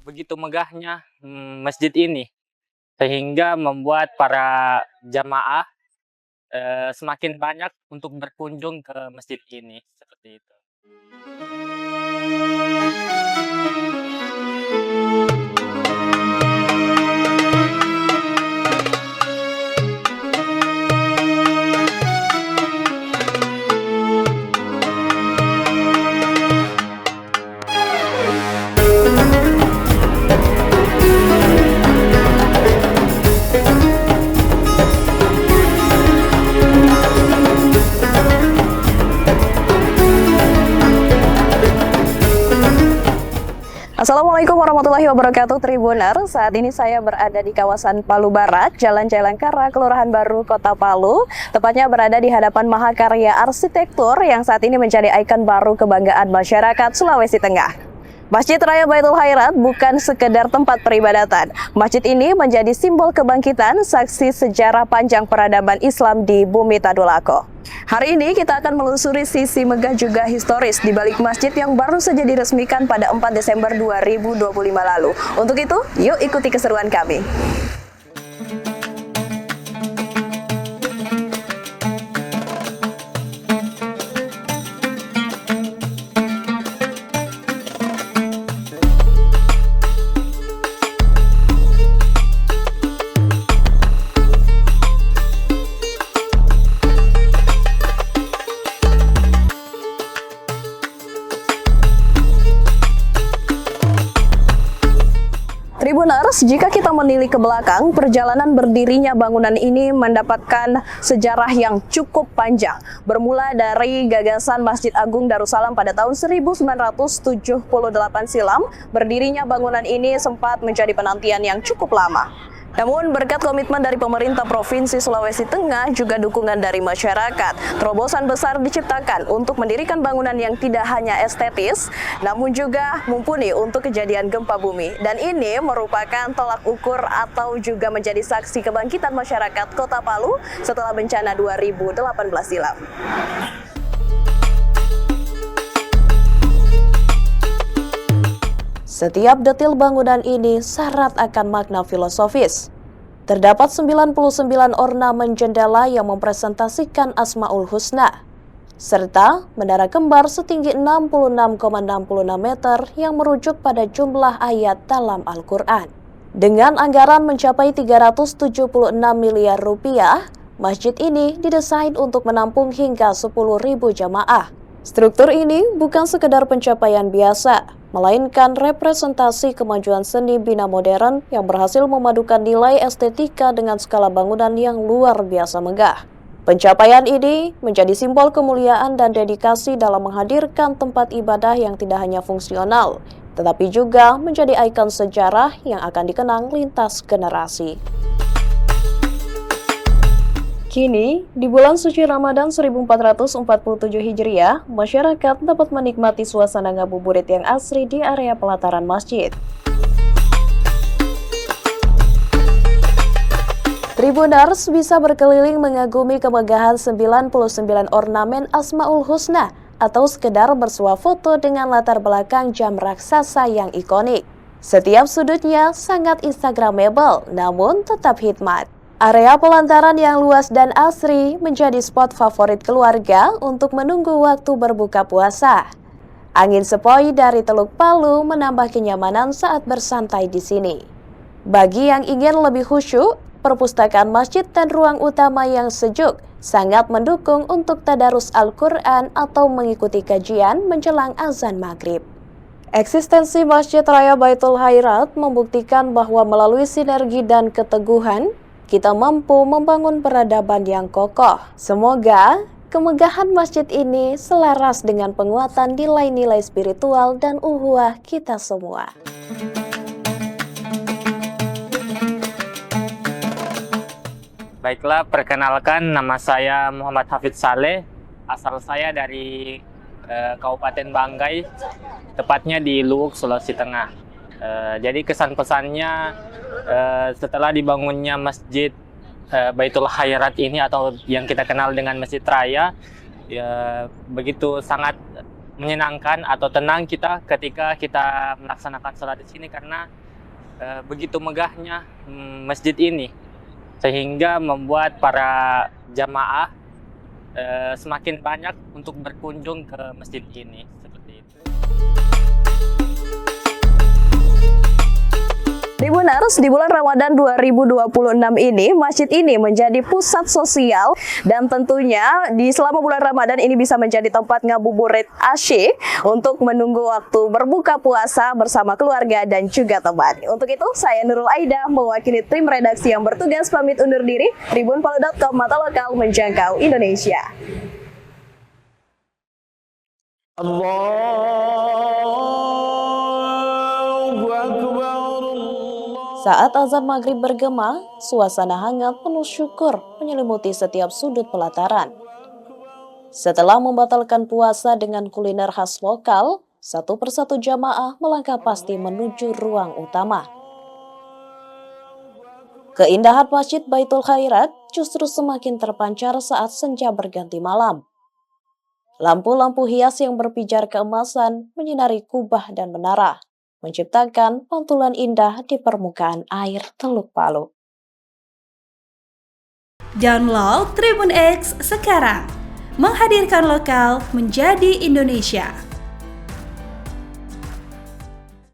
begitu megahnya masjid ini, sehingga membuat para jamaah semakin banyak untuk berkunjung ke masjid ini, seperti itu. Assalamualaikum warahmatullahi wabarakatuh Tribuner. Saat ini saya berada di kawasan Palu Barat, Jalan Jalangkara, Kelurahan Baru, Kota Palu. Tepatnya berada di hadapan Mahakarya Arsitektur yang saat ini menjadi ikon baru kebanggaan masyarakat Sulawesi Tengah. Masjid Raya Baitul Khairat bukan sekedar tempat peribadatan. Masjid ini menjadi simbol kebangkitan, saksi sejarah panjang peradaban Islam di bumi Tadulako. Hari ini kita akan melusuri sisi megah juga historis di balik masjid yang baru saja diresmikan pada 4 Desember 2025 lalu. Untuk itu, yuk ikuti keseruan kami. Tribuners, jika kita menilik ke belakang, perjalanan berdirinya bangunan ini mendapatkan sejarah yang cukup panjang. Bermula dari gagasan Masjid Agung Darussalam pada tahun 1978 silam, berdirinya bangunan ini sempat menjadi penantian yang cukup lama. Namun berkat komitmen dari pemerintah Provinsi Sulawesi Tengah juga dukungan dari masyarakat, terobosan besar diciptakan untuk mendirikan bangunan yang tidak hanya estetis, namun juga mumpuni untuk kejadian gempa bumi. Dan ini merupakan tolak ukur atau juga menjadi saksi kebangkitan masyarakat Kota Palu setelah bencana 2018 silam. Setiap detil bangunan ini syarat akan makna filosofis. Terdapat 99 ornamen jendela yang mempresentasikan Asmaul Husna, serta menara kembar setinggi 66,66 meter yang merujuk pada jumlah ayat dalam Al-Quran. Dengan anggaran mencapai 376 miliar rupiah, masjid ini didesain untuk menampung hingga 10.000 jamaah. Struktur ini bukan sekedar pencapaian biasa, melainkan representasi kemajuan seni bina modern yang berhasil memadukan nilai estetika dengan skala bangunan yang luar biasa megah. Pencapaian ini menjadi simbol kemuliaan dan dedikasi dalam menghadirkan tempat ibadah yang tidak hanya fungsional, tetapi juga menjadi ikon sejarah yang akan dikenang lintas generasi. Kini, di bulan suci Ramadan 1447 Hijriah, masyarakat dapat menikmati suasana ngabuburit yang asri di area pelataran masjid. Tribuners bisa berkeliling mengagumi kemegahan 99 ornamen Asmaul Husna atau sekedar bersuah foto dengan latar belakang jam raksasa yang ikonik. Setiap sudutnya sangat instagramable, namun tetap hikmat. Area pelantaran yang luas dan asri menjadi spot favorit keluarga untuk menunggu waktu berbuka puasa. Angin sepoi dari Teluk Palu menambah kenyamanan saat bersantai di sini. Bagi yang ingin lebih khusyuk, perpustakaan masjid dan ruang utama yang sejuk sangat mendukung untuk tadarus Al-Quran atau mengikuti kajian menjelang azan maghrib. Eksistensi Masjid Raya Baitul Khairat membuktikan bahwa melalui sinergi dan keteguhan, kita mampu membangun peradaban yang kokoh. Semoga kemegahan masjid ini selaras dengan penguatan nilai-nilai spiritual dan ukhuwah kita semua. Baiklah, perkenalkan, nama saya Muhammad Hafidz Saleh. Asal saya dari Kabupaten Banggai, tepatnya di Luwuk, Sulawesi Tengah. Jadi kesan-pesannya setelah dibangunnya Masjid Baitul Khairat ini atau yang kita kenal dengan Masjid Raya, ya begitu sangat menyenangkan atau tenang kita ketika kita melaksanakan sholat di sini karena begitu megahnya masjid ini, sehingga membuat para jamaah semakin banyak untuk berkunjung ke masjid ini, seperti itu. Tribuners, di bulan Ramadan 2026 ini, masjid ini menjadi pusat sosial dan tentunya selama bulan Ramadan ini bisa menjadi tempat ngabuburit asyik untuk menunggu waktu berbuka puasa bersama keluarga dan juga teman. Untuk itu, saya Nurul Aida mewakili tim redaksi yang bertugas pamit undur diri. Tribunpalu.com, mata lokal menjangkau Indonesia. Saat azan maghrib bergema, suasana hangat penuh syukur menyelimuti setiap sudut pelataran. Setelah membatalkan puasa dengan kuliner khas lokal, satu persatu jamaah melangkah pasti menuju ruang utama. Keindahan Masjid Baitul Khairat justru semakin terpancar saat senja berganti malam. Lampu-lampu hias yang berpijar keemasan menyinari kubah dan menara, menciptakan pantulan indah di permukaan air Teluk Palu. Download Tribun X sekarang, menghadirkan lokal menjadi Indonesia.